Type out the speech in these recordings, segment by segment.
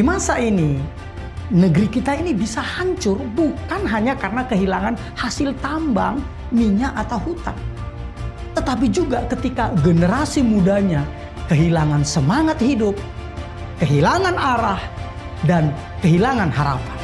Di masa ini, negeri kita ini bisa hancur bukan hanya karena kehilangan hasil tambang, minyak atau hutan. Tetapi juga ketika generasi mudanya kehilangan semangat hidup, kehilangan arah, dan kehilangan harapan.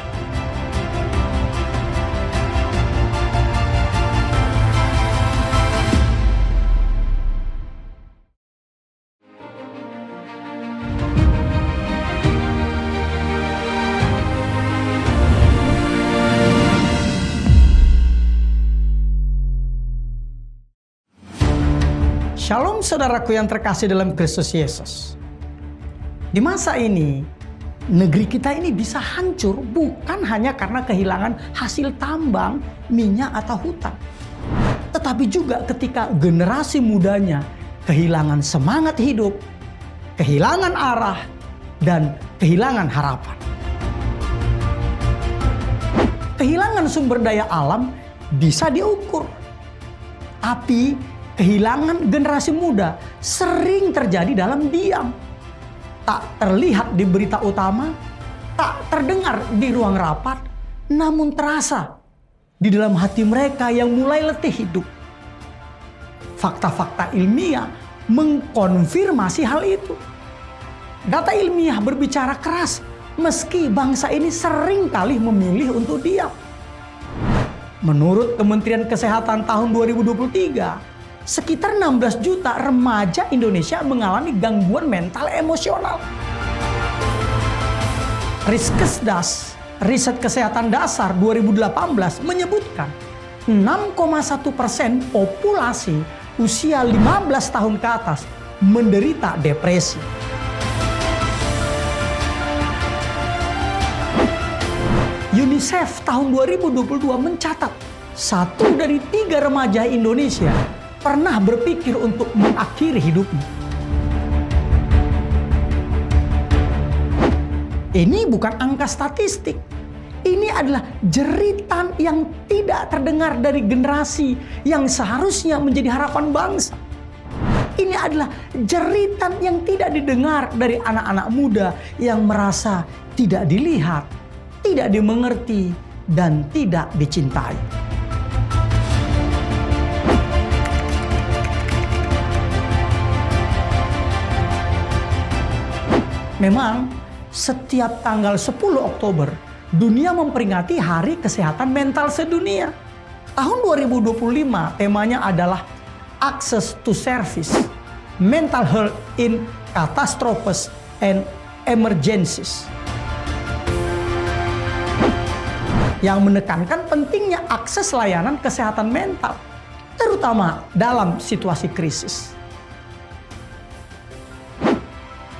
Shalom saudaraku yang terkasih dalam Kristus Yesus. Di masa ini, negeri kita ini bisa hancur bukan hanya karena kehilangan hasil tambang, minyak atau hutan. Tetapi juga ketika generasi mudanya kehilangan semangat hidup, kehilangan arah, dan kehilangan harapan. Kehilangan sumber daya alam bisa diukur. Tapi kehilangan generasi muda sering terjadi dalam diam. Tak terlihat di berita utama, tak terdengar di ruang rapat, namun terasa di dalam hati mereka yang mulai letih hidup. Fakta-fakta ilmiah mengkonfirmasi hal itu. Data ilmiah berbicara keras meski bangsa ini sering kali memilih untuk diam. Menurut Kementerian Kesehatan tahun 2023, sekitar 16 juta remaja Indonesia mengalami gangguan mental emosional. Riskesdas, Riset Kesehatan Dasar 2018 menyebutkan 6,1% populasi usia 15 tahun ke atas menderita depresi. UNICEF tahun 2022 mencatat 1 dari 3 remaja Indonesia pernah berpikir untuk mengakhiri hidupnya. Ini bukan angka statistik. Ini adalah jeritan yang tidak terdengar dari generasi yang seharusnya menjadi harapan bangsa. Ini adalah jeritan yang tidak didengar dari anak-anak muda yang merasa tidak dilihat, tidak dimengerti, dan tidak dicintai. Memang setiap tanggal 10 Oktober dunia memperingati Hari Kesehatan Mental Sedunia. Tahun 2025 temanya adalah Access to Service, Mental Health in Catastrophes and Emergencies. Yang menekankan pentingnya akses layanan kesehatan mental, terutama dalam situasi krisis.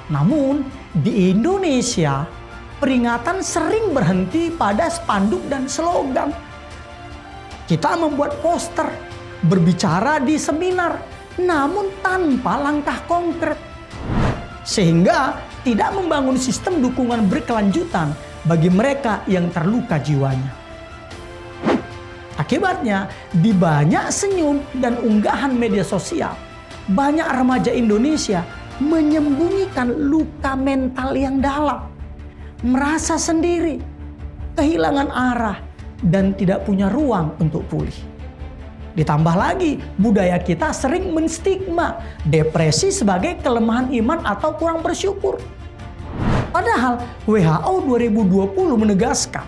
Namun, di Indonesia, peringatan sering berhenti pada spanduk dan slogan. Kita membuat poster, berbicara di seminar, namun tanpa langkah konkret. Sehingga tidak membangun sistem dukungan berkelanjutan bagi mereka yang terluka jiwanya. Akibatnya, di banyak senyum dan unggahan media sosial, banyak remaja Indonesia menyembunyikan luka mental yang dalam, merasa sendiri, kehilangan arah, dan tidak punya ruang untuk pulih. Ditambah lagi, budaya kita sering menstigma depresi sebagai kelemahan iman atau kurang bersyukur. Padahal WHO 2020 menegaskan,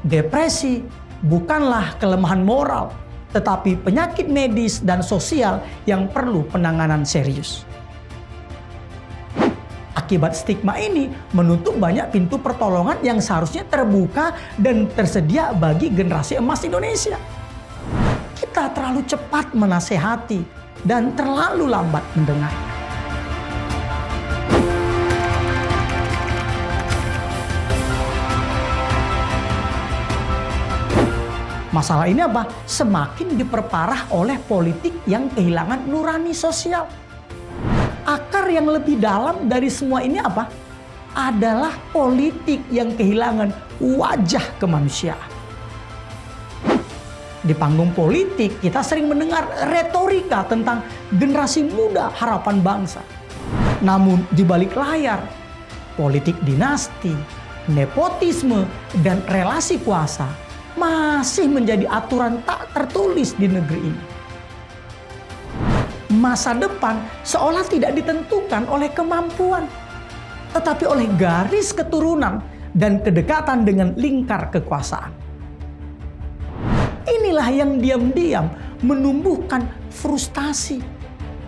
depresi bukanlah kelemahan moral, tetapi penyakit medis dan sosial yang perlu penanganan serius. Akibat stigma ini menutup banyak pintu pertolongan yang seharusnya terbuka dan tersedia bagi generasi emas Indonesia. Kita terlalu cepat menasehati dan terlalu lambat mendengar. Masalah ini apa? Semakin diperparah oleh politik yang kehilangan nurani sosial. Akar yang lebih dalam dari semua ini apa? Adalah politik yang kehilangan wajah kemanusiaan. Di panggung politik, kita sering mendengar retorika tentang generasi muda harapan bangsa. Namun di balik layar, politik dinasti, nepotisme, dan relasi kuasa masih menjadi aturan tak tertulis di negeri ini. Masa depan seolah tidak ditentukan oleh kemampuan, tetapi oleh garis keturunan dan kedekatan dengan lingkar kekuasaan. Inilah yang diam-diam menumbuhkan frustasi,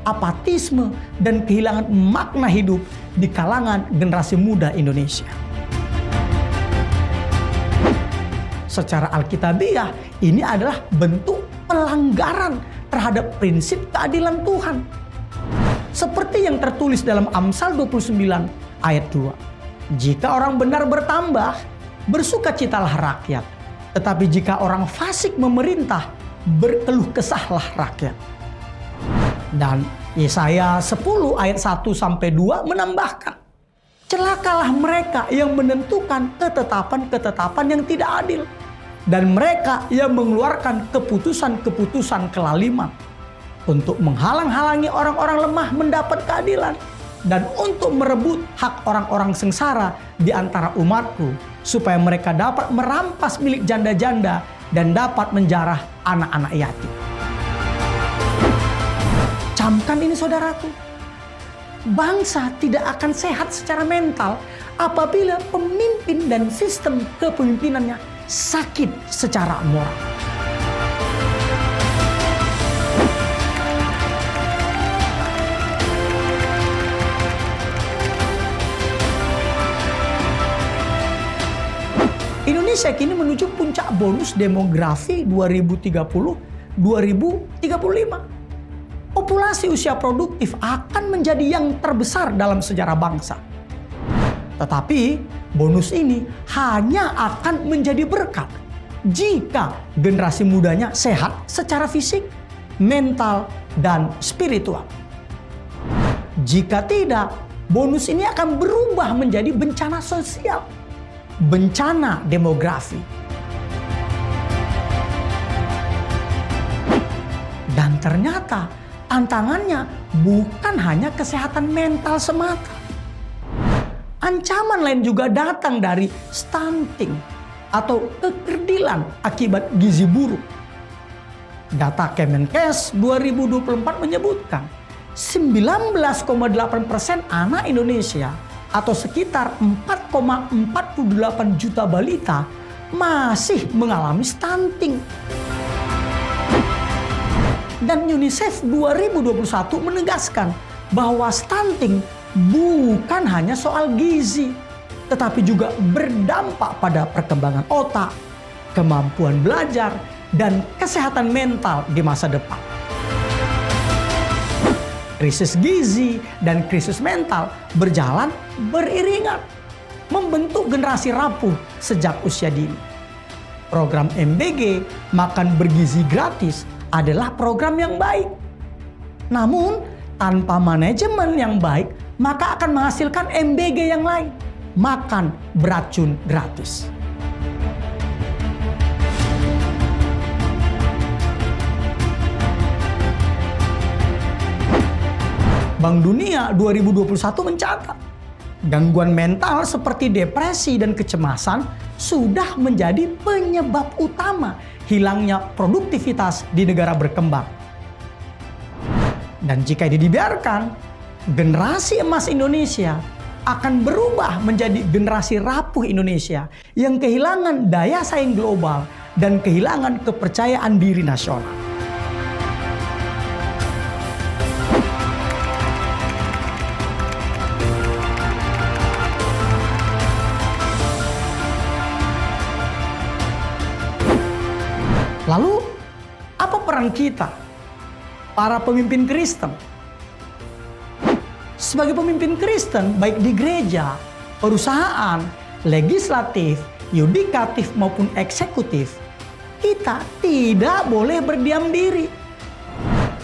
apatisme, dan kehilangan makna hidup di kalangan generasi muda Indonesia. Secara alkitabiah, ini adalah bentuk pelanggaran terhadap prinsip keadilan Tuhan. Seperti yang tertulis dalam Amsal 29 ayat 2. Jika orang benar bertambah, bersukacitalah rakyat. Tetapi jika orang fasik memerintah, berkeluh kesahlah rakyat. Dan Yesaya 10 ayat 1-2 menambahkan, celakalah mereka yang menentukan ketetapan-ketetapan yang tidak adil, dan mereka yang mengeluarkan keputusan-keputusan kelaliman untuk menghalang-halangi orang-orang lemah mendapat keadilan dan untuk merebut hak orang-orang sengsara di antara umatku, supaya mereka dapat merampas milik janda-janda dan dapat menjarah anak-anak yatim. Camkan ini saudaraku, bangsa tidak akan sehat secara mental apabila pemimpin dan sistem kepemimpinannya sakit secara moral. Indonesia kini menuju puncak bonus demografi 2030-2035. Populasi usia produktif akan menjadi yang terbesar dalam sejarah bangsa. Tetapi bonus ini hanya akan menjadi berkat jika generasi mudanya sehat secara fisik, mental, dan spiritual. Jika tidak, bonus ini akan berubah menjadi bencana sosial, bencana demografi. Dan ternyata tantangannya bukan hanya kesehatan mental semata. Ancaman lain juga datang dari stunting atau kekerdilan akibat gizi buruk. Data Kemenkes 2024 menyebutkan 19,8% anak Indonesia atau sekitar 4,48 juta balita masih mengalami stunting. Dan UNICEF 2021 menegaskan bahwa stunting bukan hanya soal gizi, tetapi juga berdampak pada perkembangan otak, kemampuan belajar, dan kesehatan mental di masa depan. Krisis gizi dan krisis mental berjalan beriringan, membentuk generasi rapuh sejak usia dini. Program MBG, makan bergizi gratis, adalah program yang baik. Namun, tanpa manajemen yang baik, maka akan menghasilkan MBG yang lain, makan beracun gratis. Bank Dunia 2021 mencatat, gangguan mental seperti depresi dan kecemasan sudah menjadi penyebab utama hilangnya produktivitas di negara berkembang. Dan jika ini dibiarkan, generasi emas Indonesia akan berubah menjadi generasi rapuh Indonesia yang kehilangan daya saing global dan kehilangan kepercayaan diri nasional. Lalu, apa peran kita, para pemimpin Kristen? Sebagai pemimpin Kristen, baik di gereja, perusahaan, legislatif, yudikatif maupun eksekutif, kita tidak boleh berdiam diri.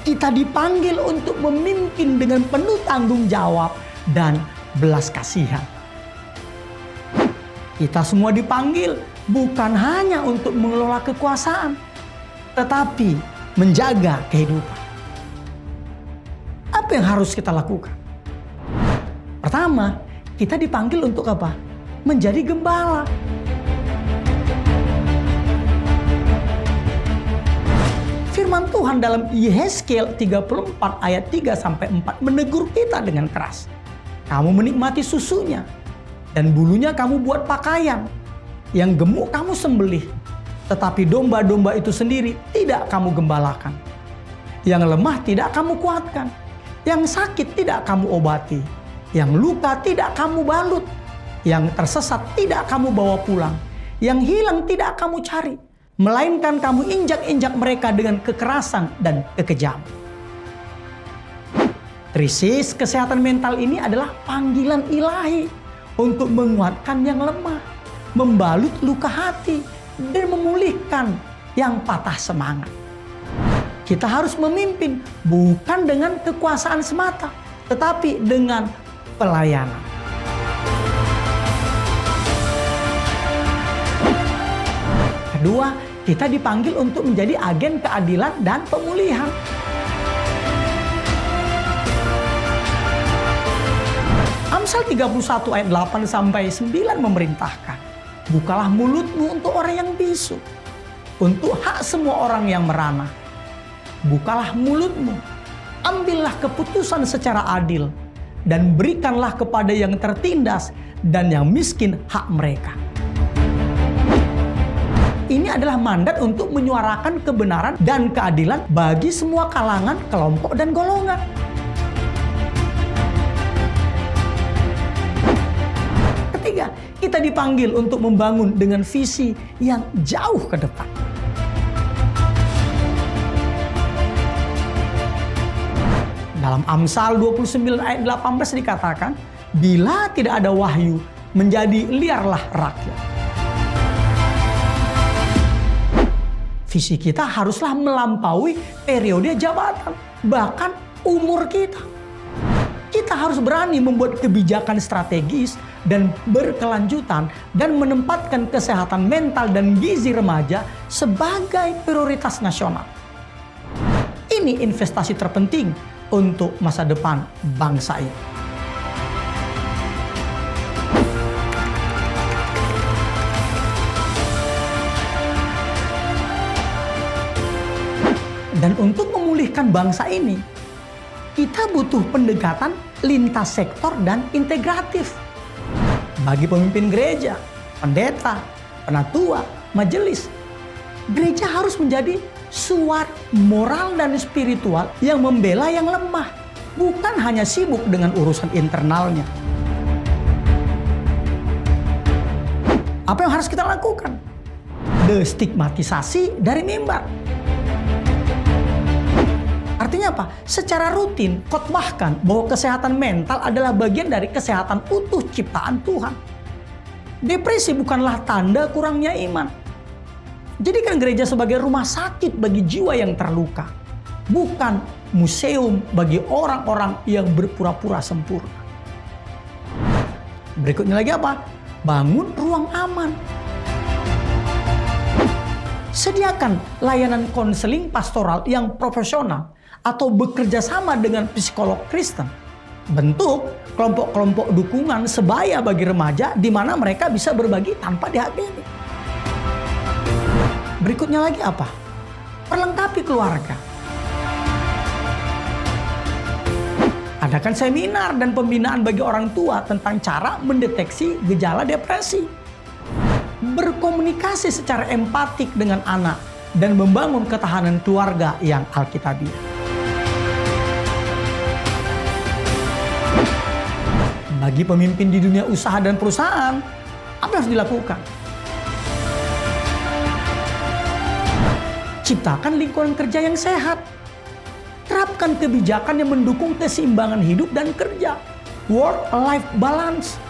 Kita dipanggil untuk memimpin dengan penuh tanggung jawab dan belas kasihan. Kita semua dipanggil bukan hanya untuk mengelola kekuasaan, tetapi menjaga kehidupan. Apa yang harus kita lakukan? Pertama, kita dipanggil untuk apa? Menjadi gembala. Firman Tuhan dalam Yehezkiel 34 ayat 3-4 menegur kita dengan keras. Kamu menikmati susunya dan bulunya kamu buat pakaian. Yang gemuk kamu sembelih, tetapi domba-domba itu sendiri tidak kamu gembalakan. Yang lemah tidak kamu kuatkan. Yang sakit tidak kamu obati. Yang luka tidak kamu balut. Yang tersesat tidak kamu bawa pulang. Yang hilang tidak kamu cari. Melainkan kamu injak-injak mereka dengan kekerasan dan kekejaman. Krisis kesehatan mental ini adalah panggilan ilahi untuk menguatkan yang lemah, membalut luka hati, dan memulihkan yang patah semangat. Kita harus memimpin bukan dengan kekuasaan semata, tetapi dengan pelayanan. Kedua, kita dipanggil untuk menjadi agen keadilan dan pemulihan. Amsal 31 ayat 8-9 memerintahkan, bukalah mulutmu untuk orang yang bisu, untuk hak semua orang yang merana. Bukalah mulutmu, ambillah keputusan secara adil, dan berikanlah kepada yang tertindas dan yang miskin hak mereka. Ini adalah mandat untuk menyuarakan kebenaran dan keadilan bagi semua kalangan, kelompok, dan golongan. Ketiga, kita dipanggil untuk membangun dengan visi yang jauh ke depan. Dalam Amsal 29 ayat 18 dikatakan, bila tidak ada wahyu, menjadi liarlah rakyat. Visi kita haruslah melampaui periode jabatan, bahkan umur kita. Kita harus berani membuat kebijakan strategis dan berkelanjutan dan menempatkan kesehatan mental dan gizi remaja sebagai prioritas nasional. Ini investasi terpenting untuk masa depan bangsa ini. Dan untuk memulihkan bangsa ini, kita butuh pendekatan lintas sektor dan integratif. Bagi pemimpin gereja, pendeta, penatua, majelis, gereja harus menjadi suara moral dan spiritual yang membela yang lemah, bukan hanya sibuk dengan urusan internalnya. Apa yang harus kita lakukan? Destigmatisasi dari mimbar. Artinya apa? Secara rutin khotbahkan bahwa kesehatan mental adalah bagian dari kesehatan utuh ciptaan Tuhan. Depresi bukanlah tanda kurangnya iman. Jadikan gereja sebagai rumah sakit bagi jiwa yang terluka, bukan museum bagi orang-orang yang berpura-pura sempurna. Berikutnya lagi apa? Bangun ruang aman. Sediakan layanan konseling pastoral yang profesional atau bekerja sama dengan psikolog Kristen. Bentuk kelompok-kelompok dukungan sebaya bagi remaja di mana mereka bisa berbagi tanpa dihakimi. Berikutnya lagi apa? Perlengkapi keluarga. Adakan seminar dan pembinaan bagi orang tua tentang cara mendeteksi gejala depresi. Berkomunikasi secara empatik dengan anak dan membangun ketahanan keluarga yang alkitabiah. Bagi pemimpin di dunia usaha dan perusahaan, apa yang harus dilakukan? Ciptakan lingkungan kerja yang sehat. Terapkan kebijakan yang mendukung keseimbangan hidup dan kerja. Work-life balance.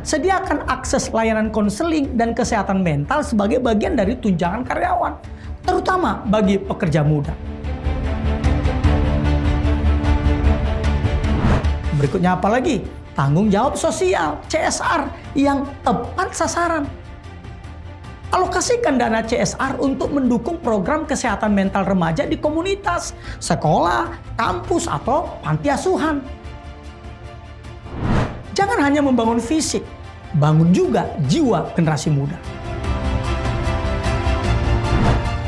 Sediakan akses layanan konseling dan kesehatan mental sebagai bagian dari tunjangan karyawan, terutama bagi pekerja muda. Berikutnya apa lagi? Tanggung jawab sosial, CSR, yang tepat sasaran. Alokasikan dana CSR untuk mendukung program kesehatan mental remaja di komunitas, sekolah, kampus, atau panti asuhan. Jangan hanya membangun fisik, bangun juga jiwa generasi muda.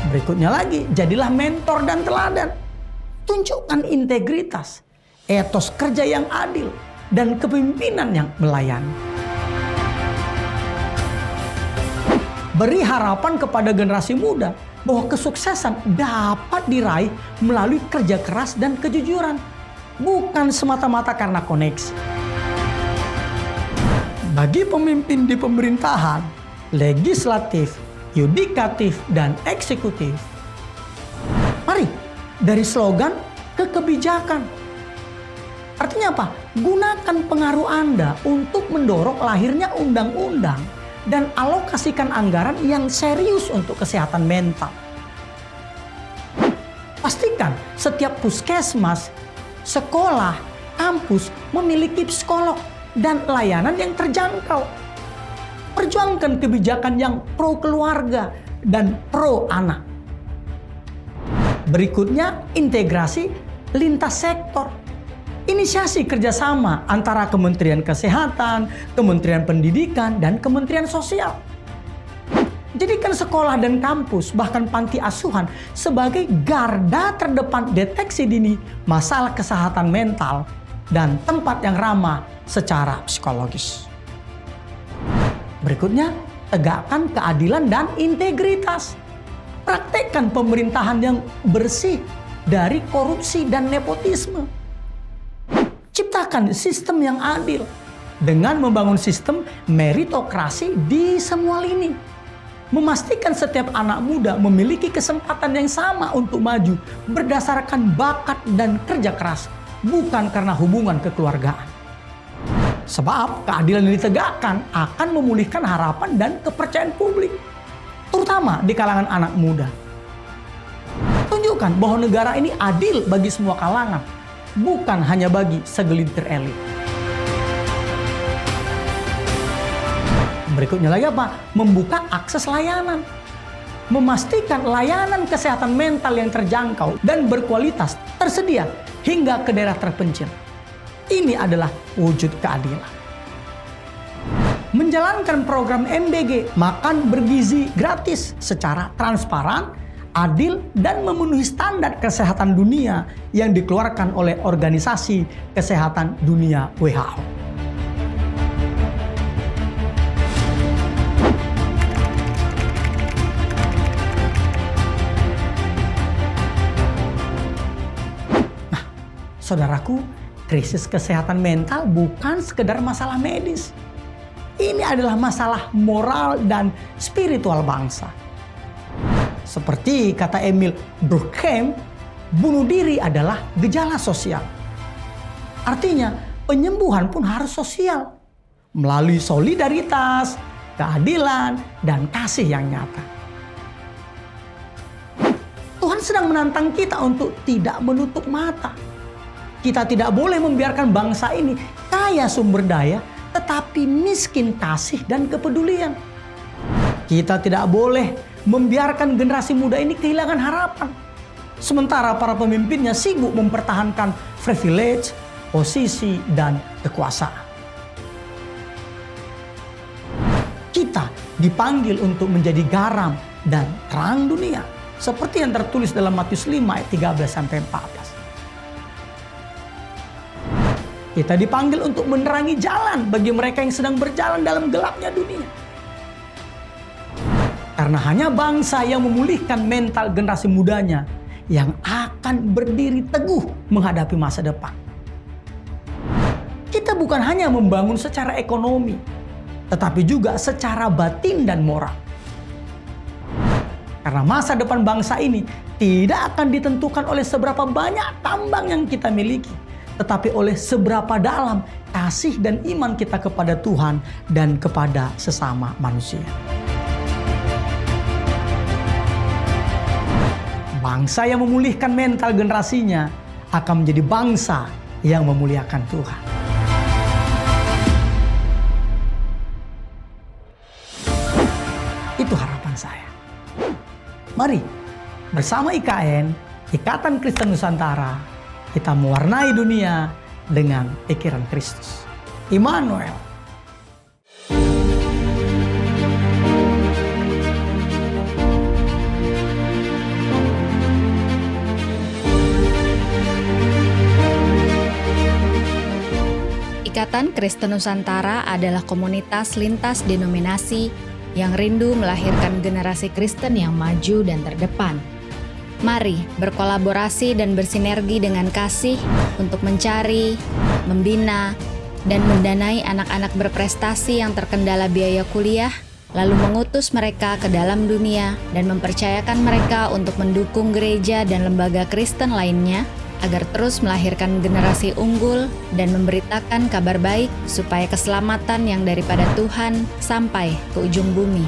Berikutnya lagi, jadilah mentor dan teladan. Tunjukkan integritas, etos kerja yang adil, dan kepemimpinan yang melayani. Beri harapan kepada generasi muda bahwa kesuksesan dapat diraih melalui kerja keras dan kejujuran, bukan semata-mata karena koneksi. Bagi pemimpin di pemerintahan, legislatif, yudikatif, dan eksekutif, mari dari slogan ke kebijakan. Artinya apa? Gunakan pengaruh Anda untuk mendorong lahirnya undang-undang dan alokasikan anggaran yang serius untuk kesehatan mental. Pastikan setiap puskesmas, sekolah, kampus memiliki psikolog dan layanan yang terjangkau. Perjuangkan kebijakan yang pro keluarga dan pro anak. Berikutnya, integrasi lintas sektor. Inisiasi kerjasama antara Kementerian Kesehatan, Kementerian Pendidikan, dan Kementerian Sosial. Jadikan sekolah dan kampus, bahkan panti asuhan, sebagai garda terdepan deteksi dini masalah kesehatan mental dan tempat yang ramah secara psikologis. Berikutnya, tegakkan keadilan dan integritas. Praktekkan pemerintahan yang bersih dari korupsi dan nepotisme. Ciptakan sistem yang adil dengan membangun sistem meritokrasi di semua lini. Memastikan setiap anak muda memiliki kesempatan yang sama untuk maju berdasarkan bakat dan kerja keras, bukan karena hubungan kekeluargaan. Sebab keadilan yang ditegakkan akan memulihkan harapan dan kepercayaan publik, terutama di kalangan anak muda. Tunjukkan bahwa negara ini adil bagi semua kalangan, bukan hanya bagi segelintir elit. Berikutnya lagi apa? Membuka akses layanan. Memastikan layanan kesehatan mental yang terjangkau dan berkualitas tersedia hingga ke daerah terpencil. Ini adalah wujud keadilan. Menjalankan program MBG, makan bergizi gratis secara transparan, adil, dan memenuhi standar kesehatan dunia yang dikeluarkan oleh Organisasi Kesehatan Dunia WHO. Nah, saudaraku, krisis kesehatan mental bukan sekedar masalah medis. Ini adalah masalah moral dan spiritual bangsa. Seperti kata Emil Durkheim, bunuh diri adalah gejala sosial. Artinya, penyembuhan pun harus sosial, melalui solidaritas, keadilan, dan kasih yang nyata. Tuhan sedang menantang kita untuk tidak menutup mata. Kita tidak boleh membiarkan bangsa ini kaya sumber daya, tetapi miskin kasih dan kepedulian. Kita tidak boleh membiarkan generasi muda ini kehilangan harapan. Sementara para pemimpinnya sibuk mempertahankan privilege, posisi, dan kekuasaan. Kita dipanggil untuk menjadi garam dan terang dunia. Seperti yang tertulis dalam Matius 5 ayat 13-14. Kita dipanggil untuk menerangi jalan bagi mereka yang sedang berjalan dalam gelapnya dunia. Karena hanya bangsa yang memulihkan mental generasi mudanya yang akan berdiri teguh menghadapi masa depan. Kita bukan hanya membangun secara ekonomi, tetapi juga secara batin dan moral. Karena masa depan bangsa ini tidak akan ditentukan oleh seberapa banyak tambang yang kita miliki, tetapi oleh seberapa dalam kasih dan iman kita kepada Tuhan dan kepada sesama manusia. Bangsa yang memulihkan mental generasinya akan menjadi bangsa yang memuliakan Tuhan. Itu harapan saya. Mari bersama IKN, Ikatan Kristen Nusantara, kita mewarnai dunia dengan pikiran Kristus. Immanuel. Ikatan Kristen Nusantara adalah komunitas lintas denominasi yang rindu melahirkan generasi Kristen yang maju dan terdepan. Mari berkolaborasi dan bersinergi dengan kasih untuk mencari, membina, dan mendanai anak-anak berprestasi yang terkendala biaya kuliah, lalu mengutus mereka ke dalam dunia dan mempercayakan mereka untuk mendukung gereja dan lembaga Kristen lainnya agar terus melahirkan generasi unggul dan memberitakan kabar baik supaya keselamatan yang daripada Tuhan sampai ke ujung bumi.